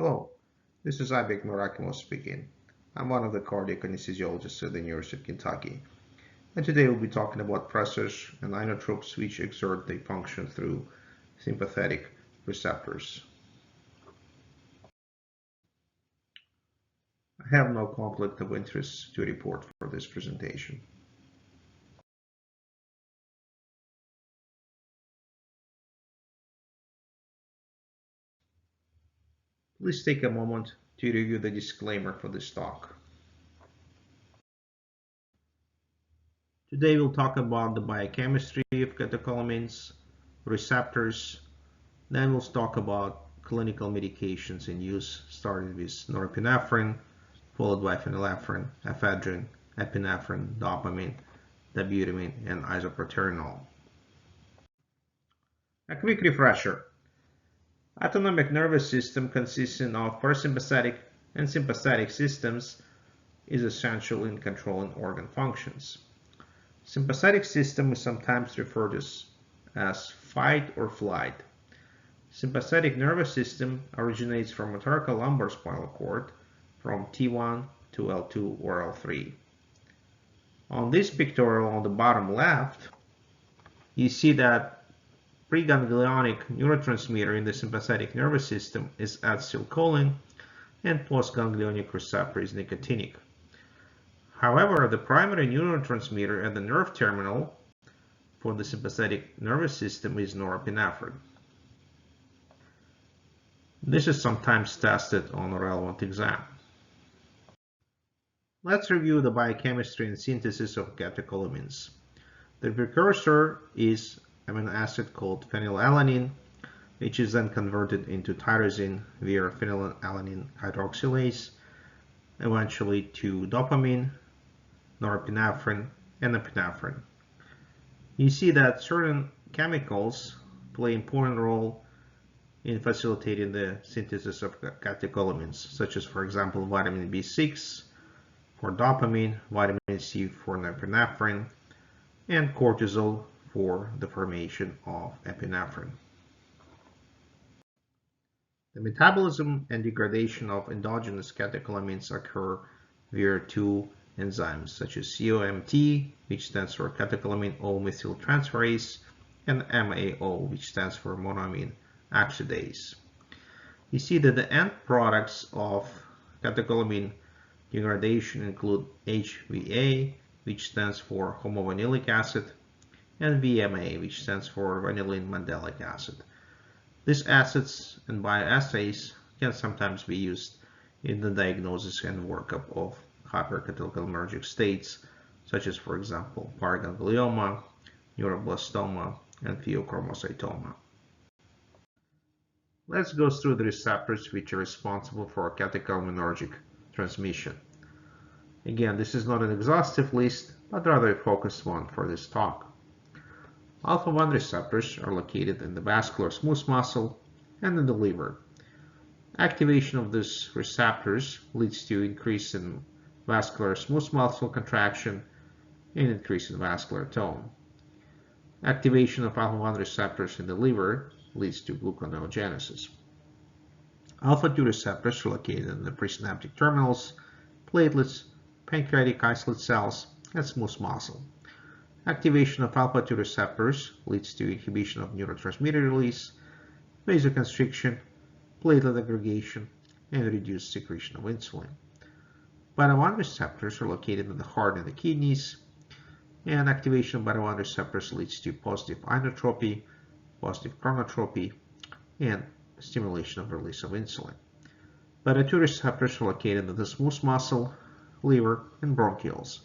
Hello, this is Mirrakhimov speaking. I'm one of the cardiac anesthesiologists at the University of Kentucky, and today we'll be talking about pressors and inotropes which exert their function through sympathetic receptors. I have no conflict of interest to report for this presentation. Please take a moment to review the disclaimer for this talk. Today we'll talk about the biochemistry of catecholamines, receptors, then we'll talk about clinical medications in use, starting with norepinephrine, followed by phenylephrine, ephedrine, epinephrine, dopamine, dobutamine, and isoproterenol. A quick refresher. Autonomic nervous system consisting of parasympathetic and sympathetic systems is essential in controlling organ functions. Sympathetic system is sometimes referred to as fight or flight. Sympathetic nervous system originates from thoracolumbar spinal cord from T1 to L2 or L3. On this pictorial on the bottom left, you see that preganglionic neurotransmitter in the sympathetic nervous system is acetylcholine and postganglionic receptor is nicotinic. However, the primary neurotransmitter at the nerve terminal for the sympathetic nervous system is norepinephrine. This is sometimes tested on a relevant exam. Let's review the biochemistry and synthesis of catecholamines. The precursor is amino acid called phenylalanine, which is then converted into tyrosine via phenylalanine hydroxylase, eventually to dopamine, norepinephrine, and epinephrine. You see that certain chemicals play an important role in facilitating the synthesis of catecholamines, such as, for example, vitamin B6 for dopamine, vitamin C for norepinephrine, and cortisol for the formation of epinephrine. The metabolism and degradation of endogenous catecholamines occur via two enzymes such as COMT, which stands for catecholamine O-methyltransferase, and MAO, which stands for monoamine oxidase. You see that the end products of catecholamine degradation include HVA, which stands for homovanillic acid, and VMA, which stands for vanillin mandelic acid. These acids and bioassays can sometimes be used in the diagnosis and workup of hypercatecholaminergic states, such as, for example, paraganglioma, neuroblastoma, and pheochromocytoma. Let's go through the receptors which are responsible for catecholaminergic transmission. Again, this is not an exhaustive list, but rather a focused one for this talk. Alpha-1 receptors are located in the vascular smooth muscle and in the liver. Activation of these receptors leads to increase in vascular smooth muscle contraction and increase in vascular tone. Activation of alpha-1 receptors in the liver leads to gluconeogenesis. Alpha-2 receptors are located in the presynaptic terminals, platelets, pancreatic islet cells, and smooth muscle. Activation of alpha-2 receptors leads to inhibition of neurotransmitter release, vasoconstriction, platelet aggregation, and reduced secretion of insulin. Beta-1 receptors are located in the heart and the kidneys, and activation of beta-1 receptors leads to positive inotropy, positive chronotropy, and stimulation of release of insulin. Beta-2 receptors are located in the smooth muscle, liver, and bronchioles.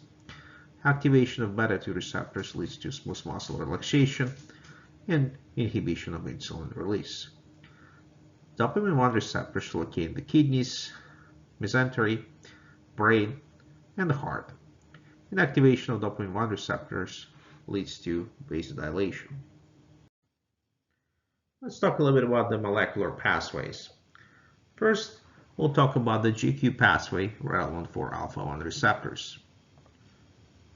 Activation of beta-2 receptors leads to smooth muscle relaxation and inhibition of insulin release. Dopamine-1 receptors are located in the kidneys, mesentery, brain, and the heart. And activation of dopamine-1 receptors leads to vasodilation. Let's talk a little bit about the molecular pathways. First, we'll talk about the GQ pathway relevant for alpha-1 receptors.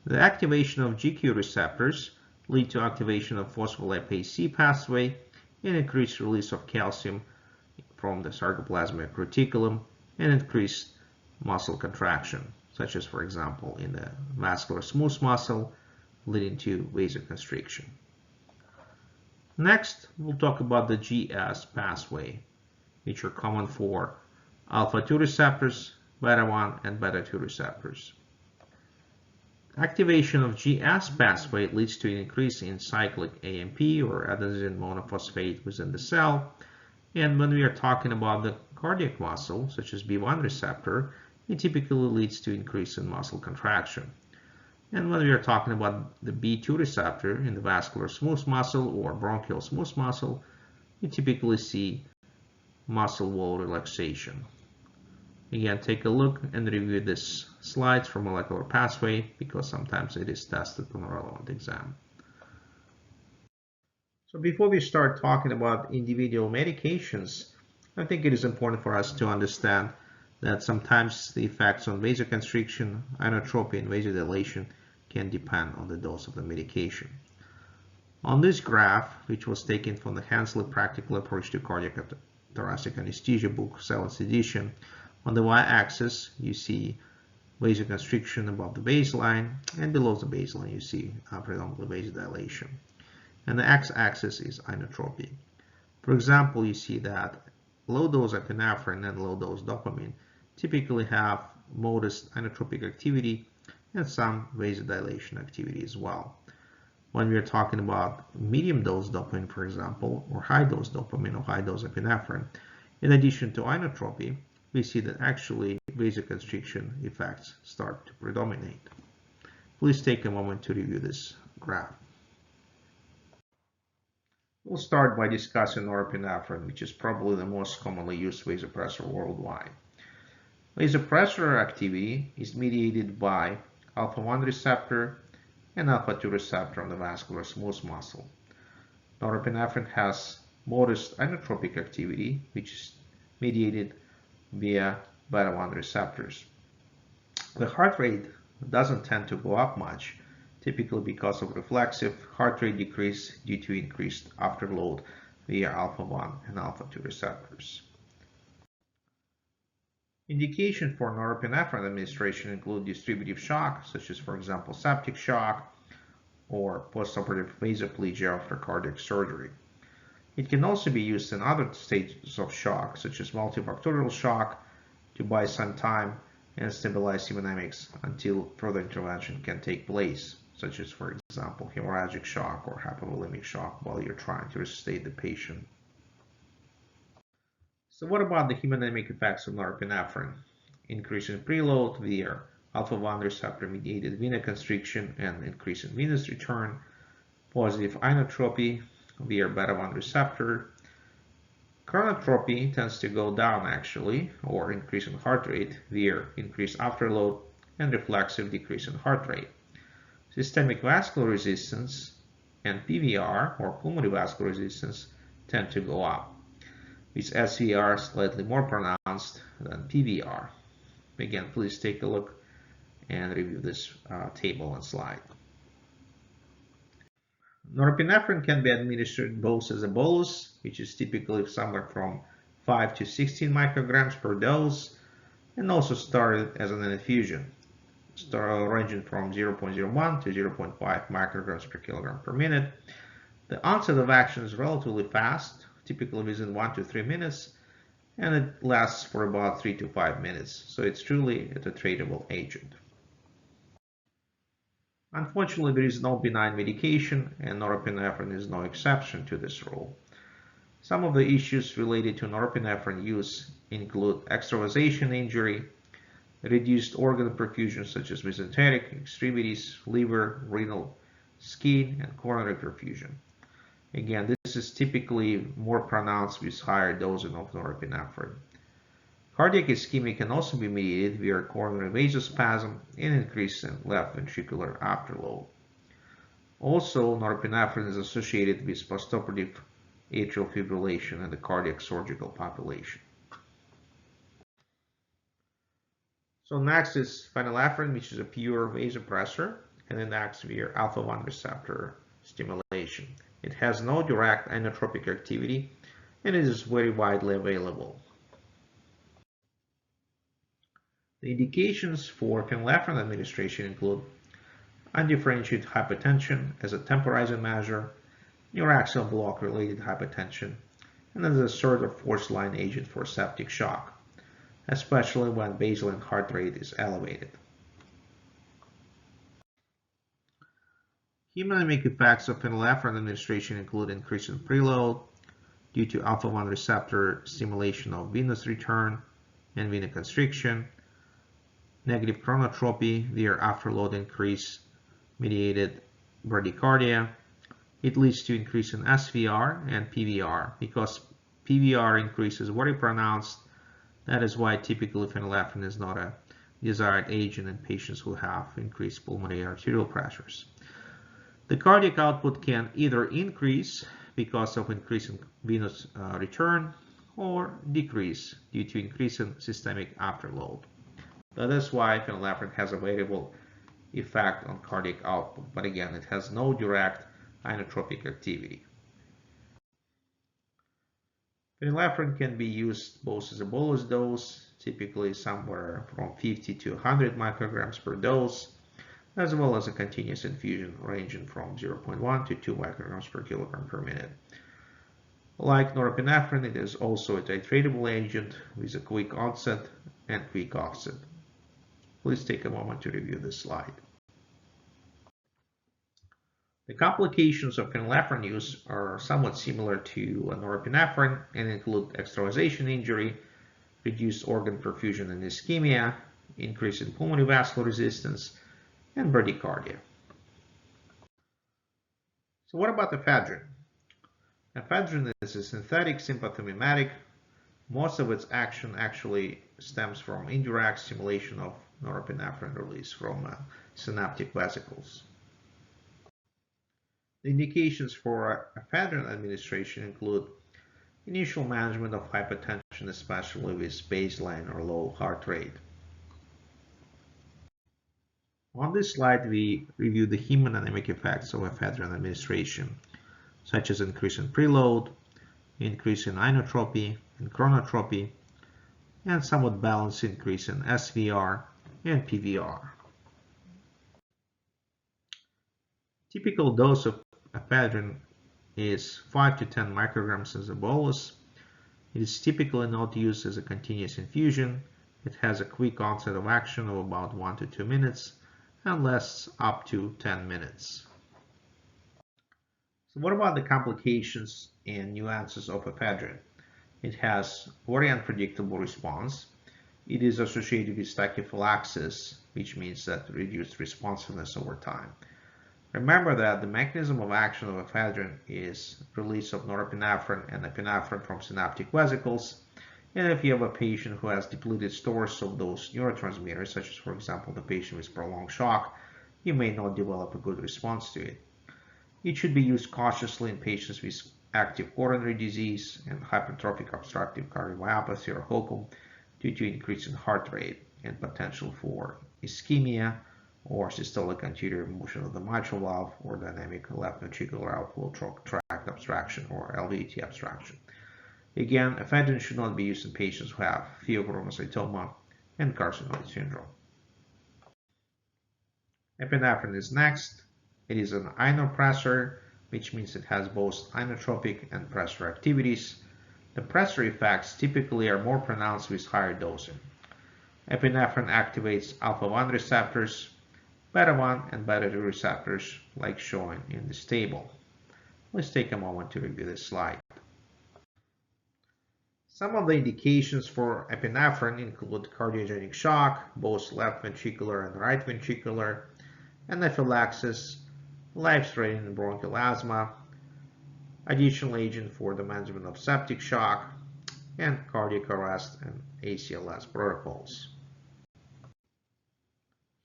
The activation of GQ receptors lead to activation of phospholipase C pathway and increased release of calcium from the sarcoplasmic reticulum and increase muscle contraction, such as, for example, in the vascular smooth muscle, leading to vasoconstriction. Next, we'll talk about the GS pathway, which are common for alpha-2 receptors, beta-1, and beta-2 receptors. Activation of GS pathway leads to an increase in cyclic AMP, or adenosine monophosphate, within the cell. And when we are talking about the cardiac muscle, such as B1 receptor, it typically leads to increase in muscle contraction. And when we are talking about the B2 receptor in the vascular smooth muscle or bronchial smooth muscle, you typically see muscle wall relaxation. Again, take a look and review these slides for molecular pathway because sometimes it is tested on a relevant exam. So before we start talking about individual medications, I think it is important for us to understand that sometimes the effects on vasoconstriction, inotropy, and vasodilation can depend on the dose of the medication. On this graph, which was taken from the Hensley Practical Approach to Cardiac Thoracic Anesthesia book, Seventh edition, on the y-axis you see vasoconstriction above the baseline, and below the baseline you see predominantly vasodilation. And the x-axis is inotropy. For example, you see that low-dose epinephrine and low-dose dopamine typically have modest inotropic activity and some vasodilation activity as well. When we are talking about medium-dose dopamine, for example, or high-dose dopamine or high-dose epinephrine, in addition to inotropy, we see that actually vasoconstriction effects start to predominate. Please take a moment to review this graph. We'll start by discussing norepinephrine, which is probably the most commonly used vasopressor worldwide. Vasopressor activity is mediated by alpha-1 receptor and alpha-2 receptor on the vascular smooth muscle. Norepinephrine has modest inotropic activity, which is mediated via beta-1 receptors. The heart rate doesn't tend to go up much, typically because of reflexive heart rate decrease due to increased afterload via alpha-1 and alpha-2 receptors. Indication for norepinephrine administration include distributive shock, such as, for example, septic shock or postoperative vasoplegia after cardiac surgery. It can also be used in other stages of shock, such as multifactorial shock, to buy some time and stabilize hemodynamics until further intervention can take place, such as, for example, hemorrhagic shock or hypovolemic shock while you're trying to resuscitate the patient. So what about the hemodynamic effects of norepinephrine? Increase in preload via alpha-1 receptor mediated venoconstriction and increase in venous return, positive inotropy via beta-1 receptor. Chronotropy tends to go down actually, or increase in heart rate via increased afterload and reflexive decrease in heart rate. Systemic vascular resistance and PVR, or pulmonary vascular resistance, tend to go up, with SVR slightly more pronounced than PVR. Again, please take a look and review this table and slide. Norepinephrine can be administered both as a bolus, which is typically somewhere from 5 to 16 micrograms per dose, and also started as an infusion, ranging from 0.01 to 0.5 micrograms per kilogram per minute. The onset of action is relatively fast, typically within 1 to 3 minutes, and it lasts for about 3 to 5 minutes, so it's truly a titratable agent. Unfortunately, there is no benign medication, and norepinephrine is no exception to this rule. Some of the issues related to norepinephrine use include extravasation injury, reduced organ perfusion such as mesenteric, extremities, liver, renal, skin, and coronary perfusion. Again, this is typically more pronounced with higher dosing of norepinephrine. Cardiac ischemia can also be mediated via coronary vasospasm and increase in left ventricular afterload. Also, norepinephrine is associated with postoperative atrial fibrillation in the cardiac surgical population. So next is phenylephrine, which is a pure vasopressor, and it acts via alpha-1 receptor stimulation. It has no direct inotropic activity, and it is very widely available. The indications for phenylephrine administration include undifferentiated hypertension as a temporizing measure, neuraxial block-related hypertension, and as a third or fourth line agent for septic shock, especially when baseline heart rate is elevated. Hemodynamic effects of phenylephrine administration include increase in preload due to alpha-1 receptor stimulation of venous return and venoconstriction, negative chronotropy via afterload increase mediated bradycardia. It leads to increase in SVR and PVR. Because PVR increase is very pronounced, that is why typically phenylephrine is not a desired agent in patients who have increased pulmonary arterial pressures. The cardiac output can either increase because of increase in venous return or decrease due to increase in systemic afterload. That is why phenylephrine has a variable effect on cardiac output, but again, it has no direct inotropic activity. Phenylephrine can be used both as a bolus dose, typically somewhere from 50 to 100 micrograms per dose, as well as a continuous infusion ranging from 0.1 to 2 micrograms per kilogram per minute. Like norepinephrine, it is also a titratable agent with a quick onset and quick offset. Please take a moment to review this slide. The complications of phenylephrine use are somewhat similar to norepinephrine and include extravasation injury, reduced organ perfusion and ischemia, increase in pulmonary vascular resistance, and bradycardia. So what about ephedrine? Ephedrine is a synthetic sympathomimetic. Most of its action actually stems from indirect stimulation of norepinephrine release from synaptic vesicles. The indications for ephedrine administration include initial management of hypertension, especially with baseline or low heart rate. On this slide, we review the hemodynamic effects of ephedrine administration, such as increase in preload, increase in inotropy and chronotropy, and somewhat balanced increase in SVR and PVR. Typical dose of ephedrine is 5 to 10 micrograms as a bolus. It is typically not used as a continuous infusion. It has a quick onset of action of about 1 to 2 minutes and lasts up to 10 minutes. So what about the complications and nuances of ephedrine? It has very unpredictable response. It is associated with tachyphylaxis, which means that reduced responsiveness over time. Remember that the mechanism of action of ephedrine is release of norepinephrine and epinephrine from synaptic vesicles. And if you have a patient who has depleted stores of those neurotransmitters, such as, for example, the patient with prolonged shock, you may not develop a good response to it. It should be used cautiously in patients with active coronary disease and hypertrophic obstructive cardiomyopathy or HOCM due to increase in heart rate and potential for ischemia or systolic anterior motion of the mitral valve or dynamic left ventricular outflow tract obstruction or LVT obstruction. Again, ephedrine should not be used in patients who have pheochromocytoma and carcinoid syndrome. Epinephrine is next. It is an inopressor, which means it has both inotropic and pressor activities. The pressor effects typically are more pronounced with higher dosing. Epinephrine activates alpha-1 receptors, beta-1 and beta-2 receptors, like shown in this table. Let's take a moment to review this slide. Some of the indications for epinephrine include cardiogenic shock, both left ventricular and right ventricular, anaphylaxis, life-threatening bronchial asthma, additional agent for the management of septic shock, and cardiac arrest and ACLS protocols.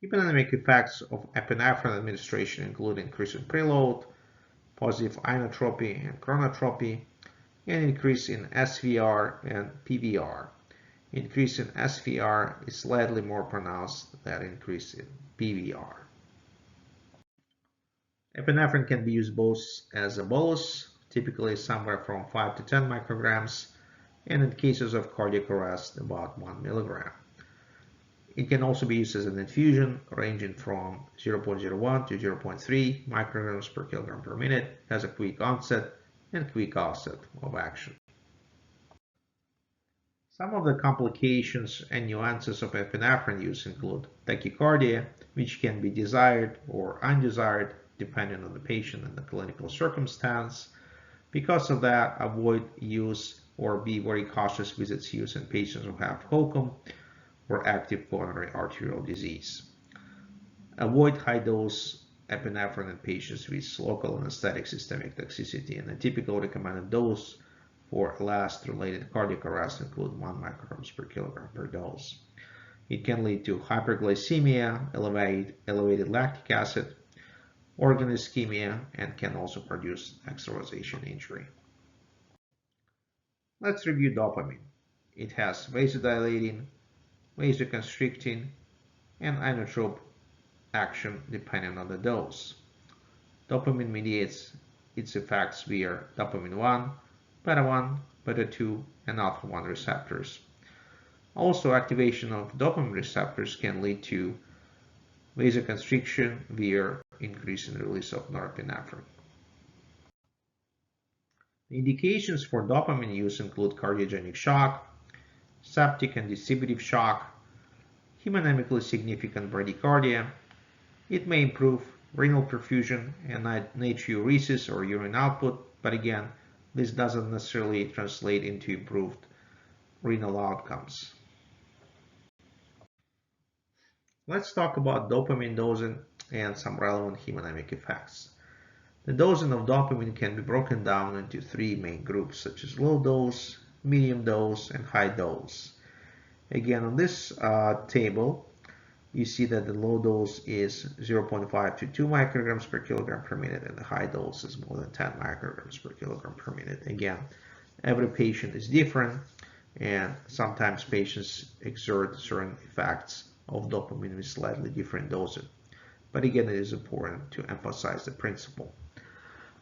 Hemodynamic effects of epinephrine administration include increase in preload, positive inotropy and chronotropy, and increase in SVR and PVR. Increase in SVR is slightly more pronounced than increase in PVR. Epinephrine can be used both as a bolus, typically somewhere from 5 to 10 micrograms, and in cases of cardiac arrest, about 1 milligram. It can also be used as an infusion, ranging from 0.01 to 0.3 micrograms per kilogram per minute, has a quick onset and quick offset of action. Some of the complications and nuances of epinephrine use include tachycardia, which can be desired or undesired depending on the patient and the clinical circumstance. Because of that, avoid use or be very cautious with its use in patients who have HOCM or active coronary arterial disease. Avoid high-dose epinephrine in patients with local anesthetic systemic toxicity, and a typical recommended dose for last-related cardiac arrest include 1 micrograms per kilogram per dose. It can lead to hyperglycemia, elevated lactic acid, organ ischemia, and can also produce extravasation injury. Let's review dopamine. It has vasodilating, vasoconstricting, and inotrope action depending on the dose. Dopamine mediates its effects via dopamine 1, beta 1, beta 2, and alpha 1 receptors. Also, activation of dopamine receptors can lead to vasoconstriction via increase in release of norepinephrine. The indications for dopamine use include cardiogenic shock, septic and distributive shock, hemodynamically significant bradycardia. It may improve renal perfusion and natriuresis or urine output, but again, this doesn't necessarily translate into improved renal outcomes. Let's talk about dopamine dosing and some relevant hemodynamic effects. The dosing of dopamine can be broken down into 3 main groups, such as low dose, medium dose, and high dose. Again, on this table, you see that the low dose is 0.5 to 2 micrograms per kilogram per minute, and the high dose is more than 10 micrograms per kilogram per minute. Again, every patient is different, and sometimes patients exert certain effects of dopamine with slightly different dosing. But again, it is important to emphasize the principle.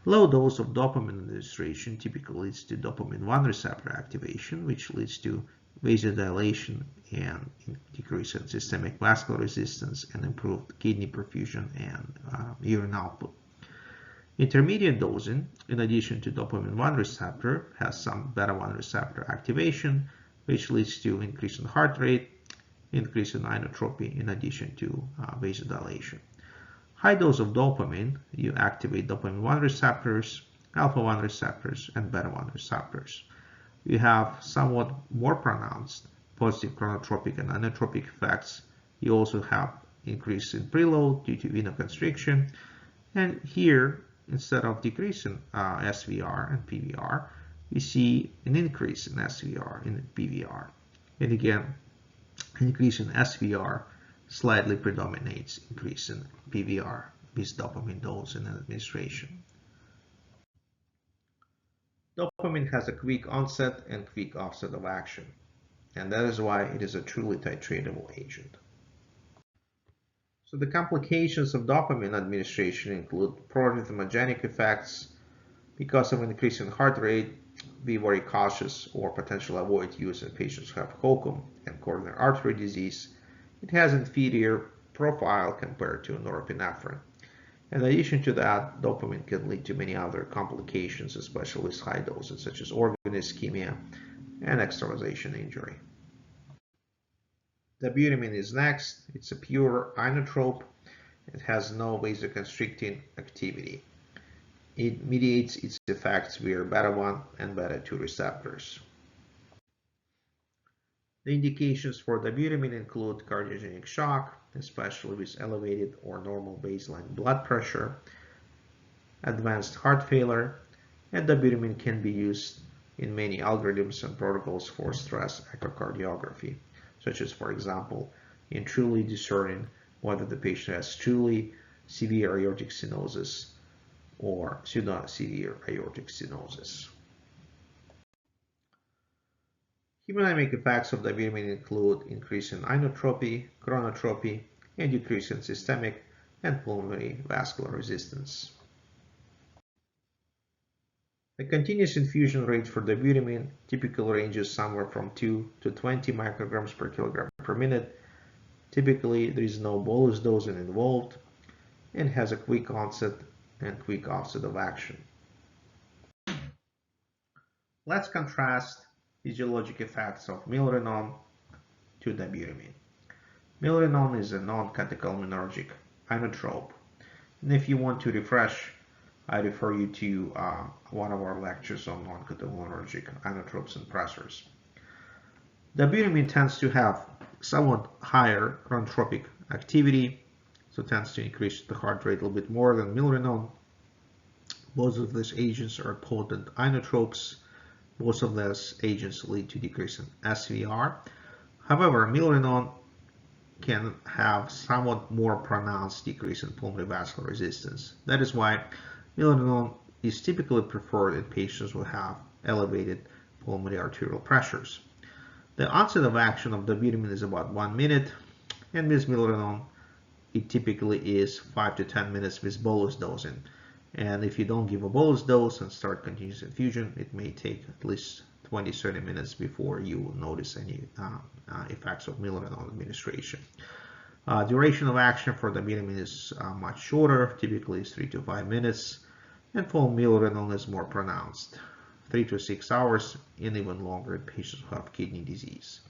Low dose of dopamine administration typically leads to dopamine 1 receptor activation, which leads to vasodilation and decrease in systemic vascular resistance and improved kidney perfusion and urine output. Intermediate dosing, in addition to dopamine 1 receptor, has some beta 1 receptor activation, which leads to increase in heart rate, increase in inotropy, in addition to vasodilation. High dose of dopamine, you activate dopamine 1 receptors, alpha 1 receptors, and beta 1 receptors. You have somewhat more pronounced positive chronotropic and inotropic effects. You also have increase in preload due to venoconstriction. And here, instead of decreasing SVR and PVR, you see an increase in SVR and PVR. And again, increase in SVR slightly predominates increase in PVR with dopamine dose and administration. Dopamine has a quick onset and quick offset of action, and that is why it is a truly titratable agent. So the complications of dopamine administration include proarrhythmogenic effects. Because of increase in heart rate, be very cautious or potentially avoid use in patients who have HOCM and coronary artery disease. It has inferior profile compared to norepinephrine. In addition to that, dopamine can lead to many other complications, especially with high doses, such as organ ischemia and extravasation injury. Dobutamine is next. It's a pure inotrope. It has no vasoconstricting activity. It mediates its effects via beta 1 and beta 2 receptors. The indications for dobutamine include cardiogenic shock, especially with elevated or normal baseline blood pressure, advanced heart failure, and dobutamine can be used in many algorithms and protocols for stress echocardiography, such as, for example, in truly discerning whether the patient has truly severe aortic stenosis or pseudo-severe aortic stenosis. Hemodynamic effects of dobutamine include increase in inotropy, chronotropy, and decrease in systemic and pulmonary vascular resistance. The continuous infusion rate for dobutamine typically ranges somewhere from 2 to 20 micrograms per kilogram per minute. Typically, there is no bolus dosing involved and has a quick onset and quick offset of action. Let's contrast physiologic effects of milrinone to dobutamine. Milrinone is a non-catecholaminergic inotrope, and if you want to refresh, I refer you to one of our lectures on non-catecholaminergic inotropes and pressors. Dobutamine tends to have somewhat higher chronotropic activity, so tends to increase the heart rate a little bit more than milrinone. Both of these agents are potent inotropes. Both of these agents lead to decrease in SVR. However, milrinone can have somewhat more pronounced decrease in pulmonary vascular resistance. That is why milrinone is typically preferred in patients who have elevated pulmonary arterial pressures. The onset of action of dobutamine is about 1 minute, and with milrinone, it typically is 5 to 10 minutes with bolus dosing. And if you don't give a bolus dose and start continuous infusion, it may take at least 20-30 minutes before you will notice any effects of milrinone administration. Duration of action for dobutamine is much shorter, typically is 3 to 5 minutes, and for milrinone is more pronounced, 3 to 6 hours, and even longer in patients who have kidney disease.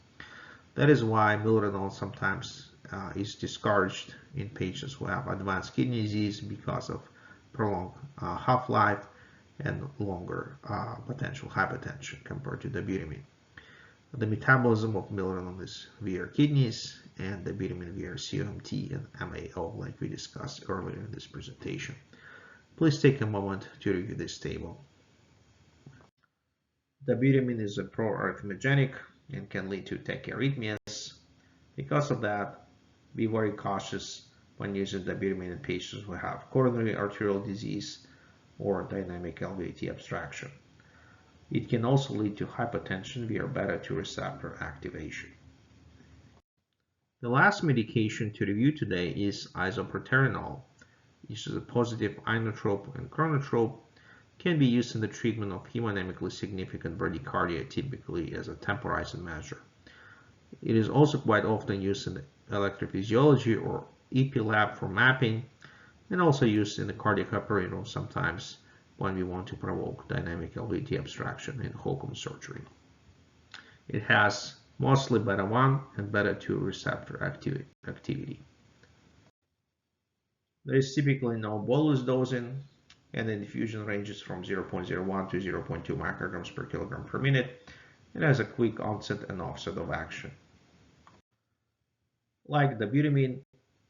That is why milrinone sometimes is discouraged in patients who have advanced kidney disease because of prolonged half-life and longer potential hypertension compared to dobutamine. The metabolism of milrinone is via kidneys and dobutamine via COMT and MAO, like we discussed earlier in this presentation. Please take a moment to review this table. Dobutamine is a pro-arrhythmogenic and can lead to tachyarrhythmias. Because of that, be very cautious when using dobutamine in patients who have coronary arterial disease or dynamic LVAT abstraction. It can also lead to hypotension via beta-2 receptor activation. The last medication to review today is isoproterenol. This is a positive inotrope and chronotrope, can be used in the treatment of hemodynamically significant bradycardia, typically as a temporizing measure. It is also quite often used in electrophysiology or EP lab for mapping, and also used in the cardiac operating room sometimes when we want to provoke dynamic LVAT abstraction in HOCM surgery. It has mostly beta-1 and beta-2 receptor activity. There is typically no bolus dosing, and the infusion ranges from 0.01 to 0.2 micrograms per kilogram per minute. It has a quick onset and offset of action. Like dobutamine,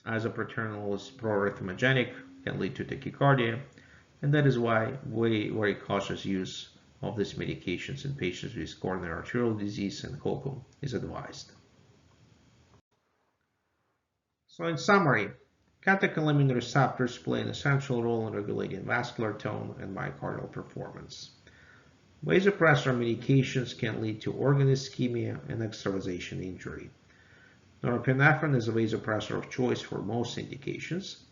isoproterenol is pro-arrhythmogenic, can lead to tachycardia, and that is why very cautious use of these medications in patients with coronary arterial disease and HOCM is advised. So in summary, catecholamine receptors play an essential role in regulating vascular tone and myocardial performance. Vasopressor medications can lead to organ ischemia and extravasation injury. Norepinephrine is a vasopressor of choice for most indications,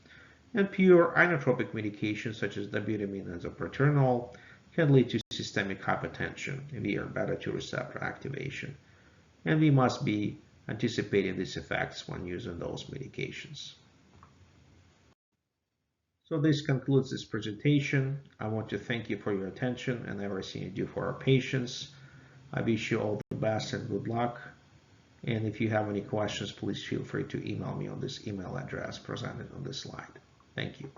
and pure inotropic medications such as dobutamine and isoproterenol can lead to systemic hypertension via beta-2 receptor activation, and we must be anticipating these effects when using those medications. So this concludes this presentation. I want to thank you for your attention and everything you do for our patients. I wish you all the best and good luck. And if you have any questions, please feel free to email me on this email address presented on this slide. Thank you.